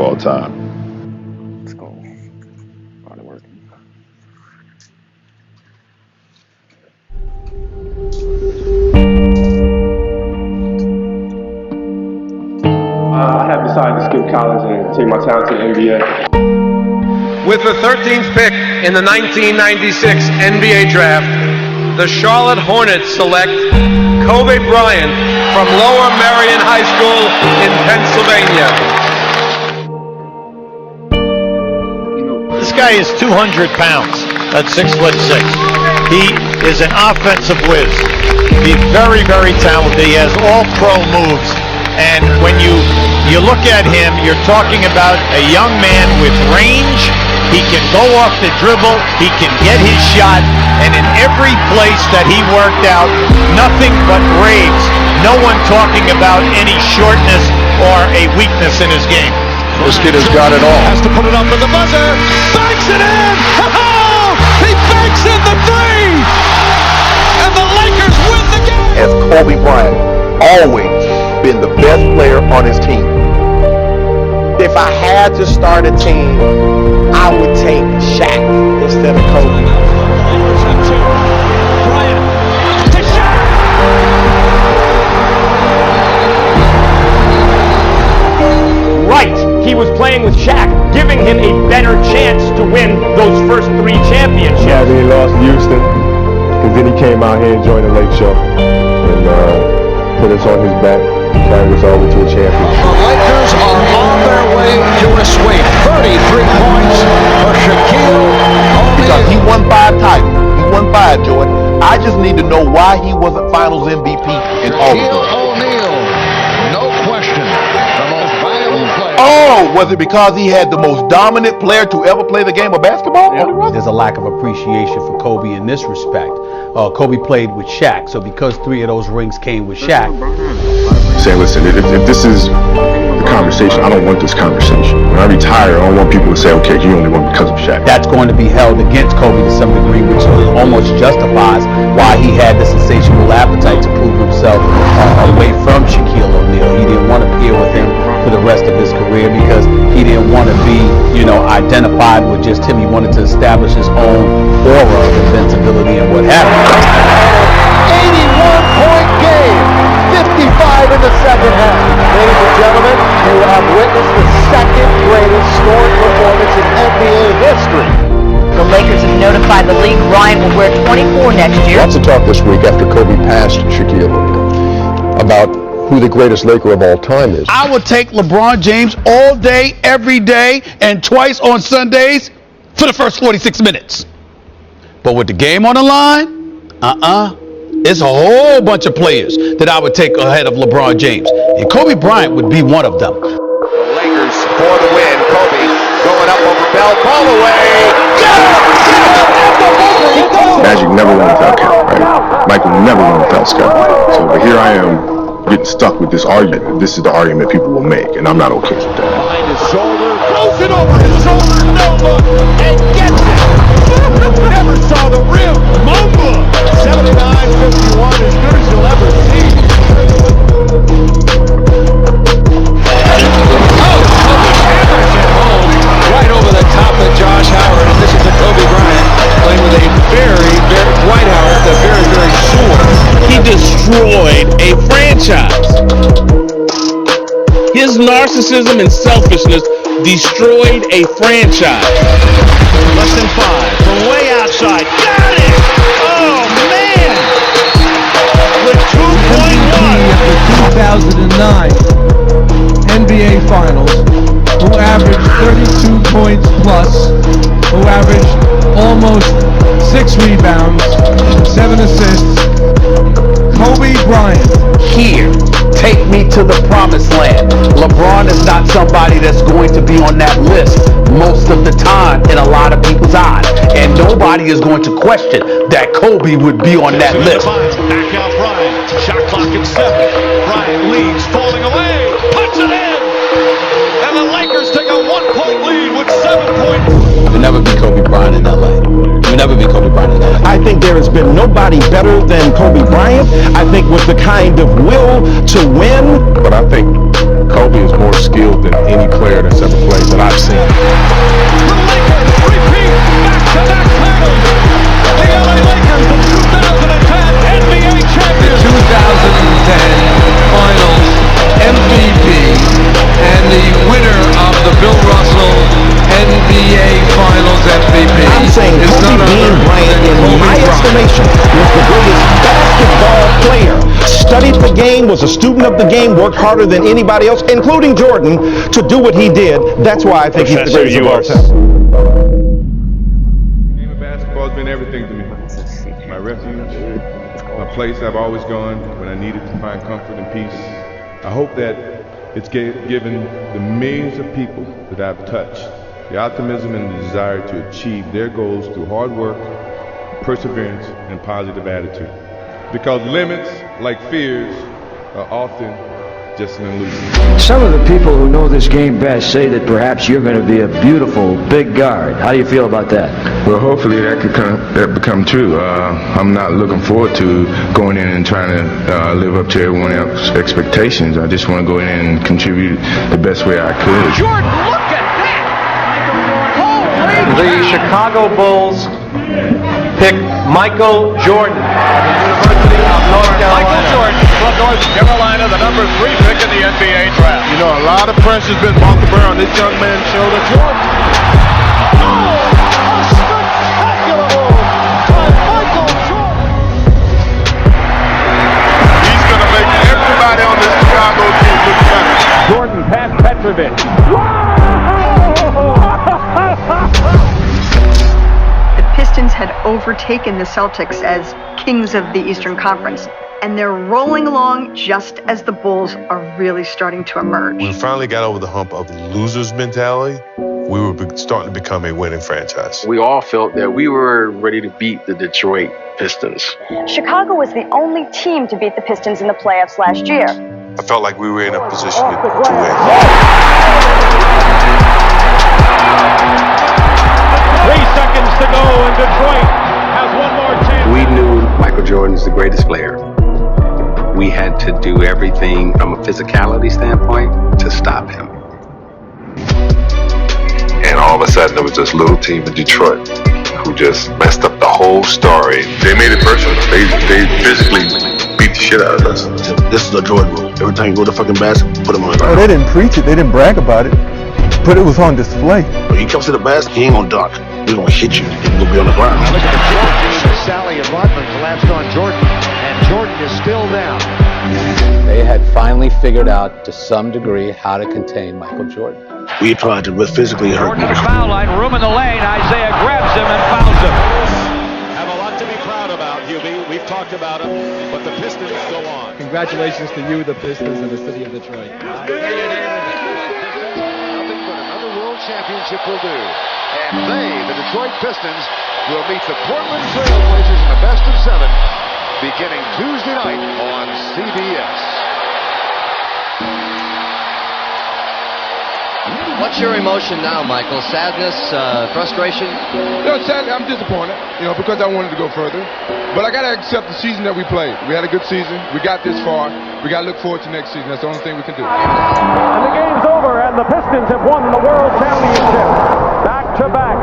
all time. Let's go. Body working. I have decided to skip college and take my talent to the NBA. With the 13th pick in the 1996 NBA Draft, the Charlotte Hornets select Kobe Bryant from Lower Merion High School in Pennsylvania. This guy is 200 pounds. That's 6'6". He is an offensive whiz. He's very, very talented. He has all pro moves. And when you look at him, you're talking about a young man with range. He can go off the dribble. He can get his shot. And in every place that he worked out, nothing but raves. No one talking about any shortness or a weakness in his game. This kid has got it all. Has to put it up for the buzzer. Banks it in. Oh, he banks in the three. And the Lakers win the game. As Kobe Bryant always been the best player on his team. If I had to start a team, I would take Shaq instead of Kobe. Bryant to Shaq. Right, he was playing with Shaq, giving him a better chance to win those first 3 championships. Yeah, then he lost to Houston, because then he came out here and joined the Lake Show and put us on his back, carried us over to a championship. The Lakers are on their way to a sweep. 33 points for Shaquille O'Neal. Because he won 5 titles. He won 5, Jordan. I just need to know why he wasn't Finals MVP in all of them. Shaquille O'Neal, no question, the most valuable player. Oh, was it because he had the most dominant player to ever play the game of basketball? There's a lack of appreciation for Kobe in this respect. Kobe played with Shaq, so because 3 of those rings came with Shaq. Saying, listen, if this is the conversation, I don't want this conversation. When I retire, I don't want people to say, okay, you only won because of Shaq. That's going to be held against Kobe to some degree, which almost justifies why he had this insatiable appetite to prove himself away from Shaquille O'Neal. He didn't want to pair with him for the rest of his career because he didn't want to be, identified with just him. He wanted to establish his own aura of invincibility and what happened. 81-point game. 55 in the second half. Ladies and gentlemen, you have witnessed the second greatest scoring performance in NBA history. The Lakers have notified the league Bryant will wear 24 next year. Lots of talk this week after Kobe passed Shaquille O'Neal about who the greatest Laker of all time is. I would take LeBron James all day, every day, and twice on Sundays for the first 46 minutes. But with the game on the line, it's a whole bunch of players that I would take ahead of LeBron James. And Kobe Bryant would be one of them. The Lakers for the win. Kobe going up over Bell. Ball away. Magic never won without Cal, right? Michael never won without Scott. So, but here I am getting stuck with this argument. This is the argument people will make, and I'm not okay with that. Behind his shoulder, throws it over his shoulder, no look, and gets it. Never saw the rim. Mamba. 79-51, as good as you'll ever see. Hammers it home, right over the top of Josh Howard, and this is a Kobe Bryant playing with a very Dwight Howard, a very, very sore. He destroyed a franchise. His narcissism and selfishness destroyed a franchise. Less than 5 from way outside. Got it! Oh, man! With 2.1. After 2009 NBA Finals, who averaged 32 points plus, who averaged almost 6 rebounds, 7 assists, Kobe Bryant. Here, take me to the promised land. LeBron is not somebody that's going to be on that list most of the time in a lot of people's eyes. And nobody is going to question that Kobe would be on that list. Back out Bryant. Shot clock at 7. Bryant leads, falling away. Puts it in. And the Lakers take a 1-point lead with 7 points. You'll never be Kobe Bryant in LA. You'll never be Kobe Bryant in LA. I think there has been nobody better than Kobe Bryant. I think with the kind of will to win. But I think Kobe is more skilled than any player that's ever played I've seen. The Lakers repeat back-to-back titles. The LA Lakers, the 2010 NBA champions. The 2010 Finals MVP and the winner of the Bill Russell NBA Finals MVP. I'm saying is Kobe none other Bean Bryant, than in Kobe my Bryant. estimation, was the greatest basketball player. Studied the game, was a student of the game, worked harder than anybody else, including Jordan, to do what he did. That's why I think he's the greatest of all time. The game of basketball has been everything to me. My refuge, my place I've always gone when I needed to find comfort and peace. I hope that it's given the millions of people that I've touched the optimism and the desire to achieve their goals through hard work, perseverance, and positive attitude. Because limits, like fears, are often just an illusion. Some of the people who know this game best say that perhaps you're going to be a beautiful big guard. How do you feel about that? Well, hopefully that could become true. I'm not looking forward to going in and trying to live up to everyone else's expectations. I just want to go in and contribute the best way I could. Jordan, look at that! Holy The Chicago Bulls pick Michael Jordan of the University of North Carolina. Michael Jordan from North Carolina, the number 3 pick in the NBA draft. You know, a lot of pressure's been brought to bear on this young man's shoulder. Jordan. Oh, a spectacular move by Michael Jordan. He's going to make everybody on this Chicago team look better. Jordan past Petrovic. The Pistons had overtaken the Celtics as kings of the Eastern Conference, and they're rolling along just as the Bulls are really starting to emerge. We finally got over the hump of losers mentality. We were starting to become a winning franchise. We all felt that we were ready to beat the Detroit Pistons. Chicago was the only team to beat the Pistons in the playoffs last year. I felt like we were in a position to win. 3 seconds to go, and Detroit has one more chance. We knew Michael Jordan's the greatest player. We had to do everything from a physicality standpoint to stop him. And all of a sudden, there was this little team in Detroit who just messed up the whole story. They made it personal. They physically beat the shit out of us. This is the Jordan rule. Every time you go to fucking basket, put him on the ground. Oh, they didn't preach it. They didn't brag about it. But it was on display. When he comes to the basket, he ain't gonna dunk. He's gonna hit you. He's gonna be on the ground. Now look at the Jordan. Sally and Rodman collapsed on Jordan, and Jordan is still down. They had finally figured out to some degree how to contain Michael Jordan. We tried to physically hurt him. Jordan to the foul line, room in the lane. Isaiah grabs him and fouls him. Have a lot to be proud about, Hubie. We've talked about him, but the Pistons go on. Congratulations to you, the Pistons, and the city of Detroit. Nothing but another world championship will do. And they, the Detroit Pistons, will meet the Portland Trail Blazers in the best of 7 beginning Tuesday night on CBS. What's your emotion now, Michael? Sadness, frustration? No, sadly, I'm disappointed, because I wanted to go further. But I got to accept the season that we played. We had a good season. We got this far. We got to look forward to next season. That's the only thing we can do. And the game's over, and the Pistons have won the World Championship. Back to back.